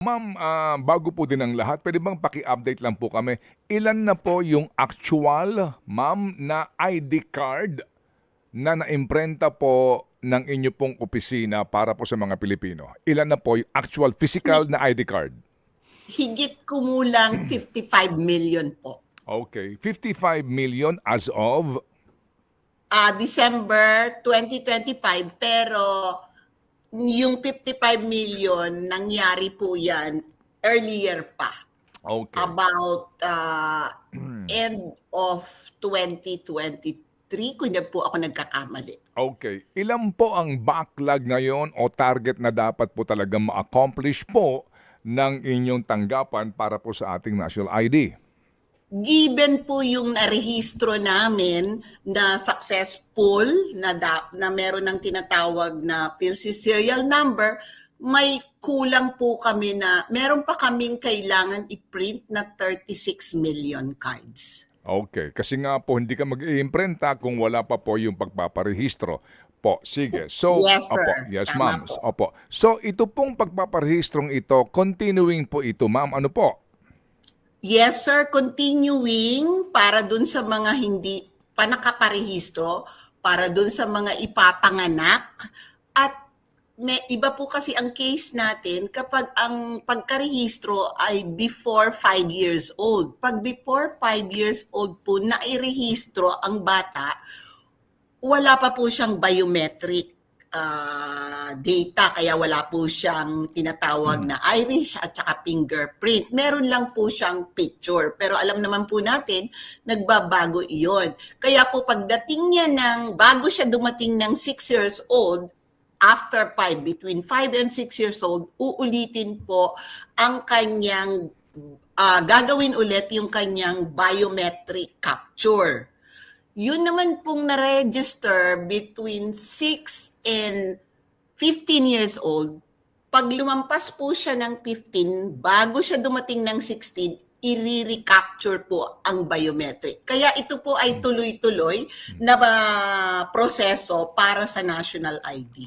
Ma'am, bago po din ang lahat, pwede bang paki-update lang po kami, ilan na po yung actual, ma'am, na ID card na naimprenta po ng inyo pong opisina para po sa mga Pilipino? Ilan na po yung actual physical na ID card? Higit kumulang 55 million po. Okay, 55 million as of December 2025, pero yung 55 million, nangyari po yan earlier pa. okay. About end of 2023, kung hindi po ako nagkakamali. Okay. Ilan po ang backlog ngayon o target na dapat po talaga ma-accomplish po ng inyong tanggapan para po sa ating national ID? Given po yung narehistro namin na successful, na meron ng tinatawag na PhilSys serial number, may kulang po kami na, meron pa kaming kailangan i-print na 36 million cards. Okay. Kasi nga po, hindi ka mag-iimprenta kung wala pa po yung pagpaparehistro. Po, sige. So, Yes, sir. opo, yes, Tama ma'am. po. Opo. So, ito pong pagpaparehistrong ito, continuing po ito, ma'am. Ano po? Yes, sir. Continuing para dun sa mga hindi pa nakaparehistro, para dun sa mga ipapanganak. At may iba po kasi ang case natin kapag ang pagkarehistro ay before 5 years old. Pag before 5 years old po nairehistro ang bata, wala pa po siyang biometric data, kaya wala po siyang tinatawag na iris at saka fingerprint. Meron lang po siyang picture. Pero alam naman po natin, nagbabago iyon. Kaya po pagdating niya bago siya dumating ng 6 years old, after 5, between 5 and 6 years old, uulitin po ang kanyang, gagawin ulit yung kanyang biometric capture. Yun naman pong na-register between 6 and 15 years old, pag lumampas po siya ng 15, bago siya dumating ng 16, i-recapture po ang biometric. Kaya ito po ay tuloy-tuloy na proseso para sa national ID.